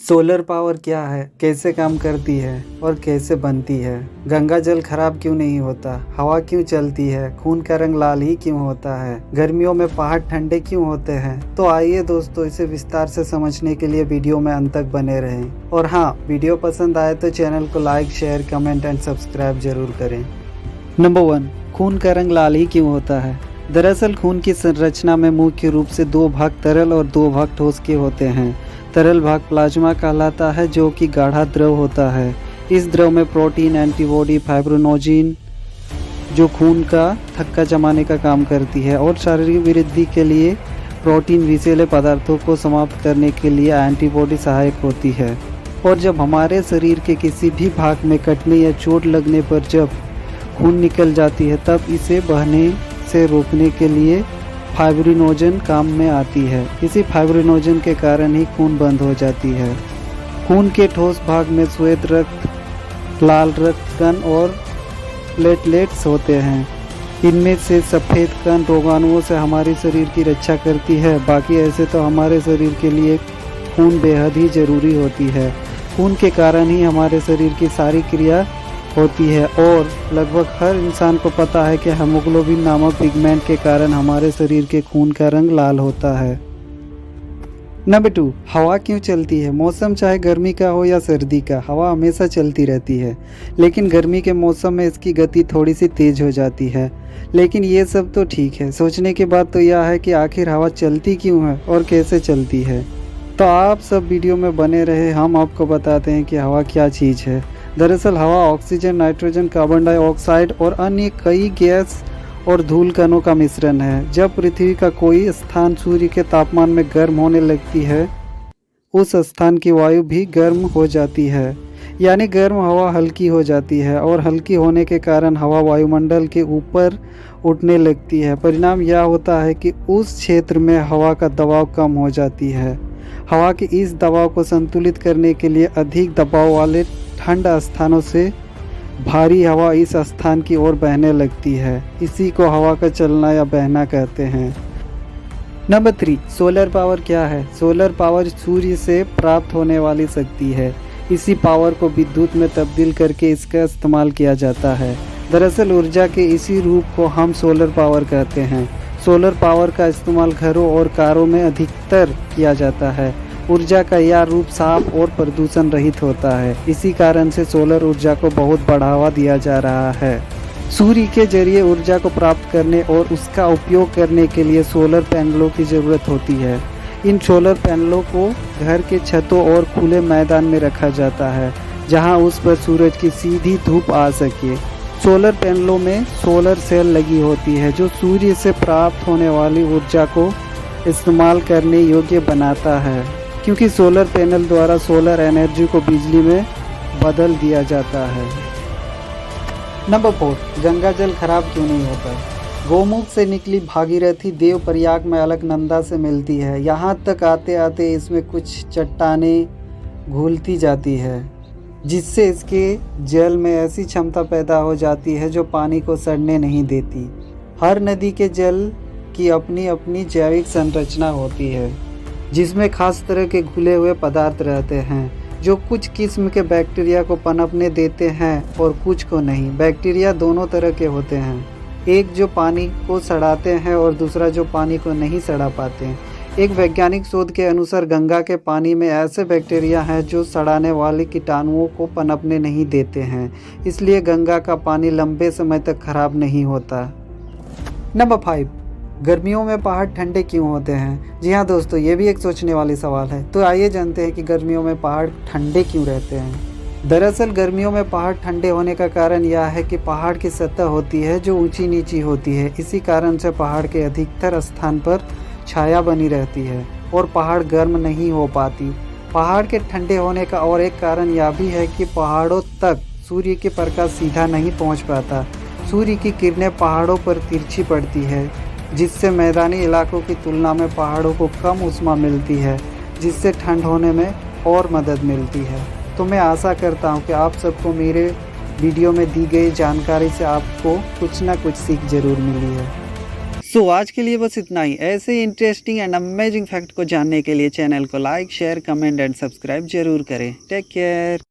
Solar power क्या है, कैसे काम करती है और कैसे बनती है? गंगा जल खराब क्यों नहीं होता? हवा क्यों चलती है? खून का रंग लाल ही क्यों होता है? गर्मियों में पहाड़ ठंडे क्यों होते हैं? तो आइए दोस्तों, इसे विस्तार से समझने के लिए वीडियो में अंत तक बने रहें। और हाँ, वीडियो पसंद आए तो चैनल को like, share, comment and subscribe जरूर करें। नंबर 1, खून का रंग लाल ही क्यों होता है? दरअसल खून की संरचना में मुख्य रूप से 2 भाग तरल और 2 भाग ठोस के होते हैं। तरल भाग प्लाज्मा कहलाता है, जो कि गाढ़ा द्रव होता है। इस द्रव में प्रोटीन, एंटीबॉडी, फाइब्रिनोजेन जो खून का थक्का जमाने का काम करती है, और शारीरिक वृद्धि के लिए प्रोटीन विषैले पदार्थों को समाप्त करने के लिए एंटीबॉडी सहायक होती है। और जब हमारे शरीर के किसी भी भाग में कटने या चोट लगने पर जब खून निकल जाती है, तब इसे बहने से रोकने के लिए फाइब्रिनोजन काम में आती है। इसी फाइब्रिनोजन के कारण ही खून बंद हो जाती है। खून के ठोस भाग में श्वेत रक्त, लाल रक्त कण और प्लेटलेट्स होते हैं। इनमें से सफ़ेद कण रोगाणुओं से हमारे शरीर की रक्षा करती है। बाकी ऐसे तो हमारे शरीर के लिए खून बेहद ही ज़रूरी होती है। खून के कारण ही हमारे शरीर की सारी क्रिया होती है, और लगभग हर इंसान को पता है कि हीमोग्लोबिन नामक पिगमेंट के कारण हमारे शरीर के खून का रंग लाल होता है। नंबर 2, हवा क्यों चलती है? मौसम चाहे गर्मी का हो या सर्दी का, हवा हमेशा चलती रहती है। लेकिन गर्मी के मौसम में इसकी गति थोड़ी सी तेज हो जाती है। लेकिन ये सब तो ठीक है, सोचने की बात तो यह है कि आखिर हवा चलती क्यों है और कैसे चलती है। तो आप सब वीडियो में बने रहे, हम आपको बताते हैं कि हवा क्या चीज़ है। दरअसल हवा ऑक्सीजन, नाइट्रोजन, कार्बन डाइऑक्साइड और अन्य कई गैस और धूल कणों का मिश्रण है। जब पृथ्वी का कोई स्थान सूर्य के तापमान में गर्म होने लगती है, उस स्थान की वायु भी गर्म हो जाती है, यानी गर्म हवा हल्की हो जाती है, और हल्की होने के कारण हवा वायुमंडल के ऊपर उठने लगती है। परिणाम यह होता है कि उस क्षेत्र में हवा का दबाव कम हो जाती है। हवा के इस दबाव को संतुलित करने के लिए अधिक दबाव वाले ठंड स्थानों से भारी हवा इस स्थान की ओर बहने लगती है। इसी को हवा का चलना या बहना कहते हैं। नंबर 3, सोलर पावर क्या है? सोलर पावर सूर्य से प्राप्त होने वाली शक्ति है। इसी पावर को विद्युत में तब्दील करके इसका इस्तेमाल किया जाता है। दरअसल ऊर्जा के इसी रूप को हम सोलर पावर कहते हैं। सोलर पावर का इस्तेमाल घरों और कारों में अधिकतर किया जाता है। ऊर्जा का यह रूप साफ और प्रदूषण रहित होता है। इसी कारण से सोलर ऊर्जा को बहुत बढ़ावा दिया जा रहा है। सूर्य के जरिए ऊर्जा को प्राप्त करने और उसका उपयोग करने के लिए सोलर पैनलों की ज़रूरत होती है। इन सोलर पैनलों को घर के छतों और खुले मैदान में रखा जाता है, जहां उस पर सूरज की सीधी धूप आ सके। सोलर पैनलों में सोलर सेल लगी होती है, जो सूर्य से प्राप्त होने वाली ऊर्जा को इस्तेमाल करने योग्य बनाता है, क्योंकि सोलर पैनल द्वारा सोलर एनर्जी को बिजली में बदल दिया जाता है। नंबर 4, गंगा जल खराब क्यों नहीं होता? गोमुख से निकली भागीरथी देवप्रयाग में अलकनंदा से मिलती है। यहाँ तक आते आते इसमें कुछ चट्टानें घुलती जाती है, जिससे इसके जल में ऐसी क्षमता पैदा हो जाती है जो पानी को सड़ने नहीं देती। हर नदी के जल की अपनी अपनी जैविक संरचना होती है, जिसमें खास तरह के घुले हुए पदार्थ रहते हैं, जो कुछ किस्म के बैक्टीरिया को पनपने देते हैं और कुछ को नहीं। बैक्टीरिया दोनों तरह के होते हैं, एक जो पानी को सड़ाते हैं और दूसरा जो पानी को नहीं सड़ा पाते हैं। एक वैज्ञानिक शोध के अनुसार गंगा के पानी में ऐसे बैक्टीरिया हैं जो सड़ाने वाले कीटाणुओं को पनपने नहीं देते हैं, इसलिए गंगा का पानी लंबे समय तक खराब नहीं होता। नंबर 5, गर्मियों में पहाड़ ठंडे क्यों होते हैं? जी हाँ दोस्तों, ये भी एक सोचने वाली सवाल है। तो आइए जानते हैं कि गर्मियों में पहाड़ ठंडे क्यों रहते हैं। दरअसल गर्मियों में पहाड़ ठंडे होने का कारण यह है कि पहाड़ की सतह होती है जो ऊंची नीची होती है। इसी कारण से पहाड़ के अधिकतर स्थान पर छाया बनी रहती है और पहाड़ गर्म नहीं हो पाती। पहाड़ के ठंडे होने का और एक कारण यह भी है कि पहाड़ों तक सूर्य के प्रकाश सीधा नहीं पहुँच पाता। सूर्य की किरणें पहाड़ों पर तिरछी पड़ती है, जिससे मैदानी इलाकों की तुलना में पहाड़ों को कम ऊष्मा मिलती है, जिससे ठंड होने में और मदद मिलती है। तो मैं आशा करता हूँ कि आप सबको मेरे वीडियो में दी गई जानकारी से आपको कुछ ना कुछ सीख ज़रूर मिली है। सो आज के लिए बस इतना ही। ऐसे इंटरेस्टिंग एंड अमेजिंग फैक्ट को जानने के लिए चैनल को like, share, comment and subscribe जरूर करें। Take care.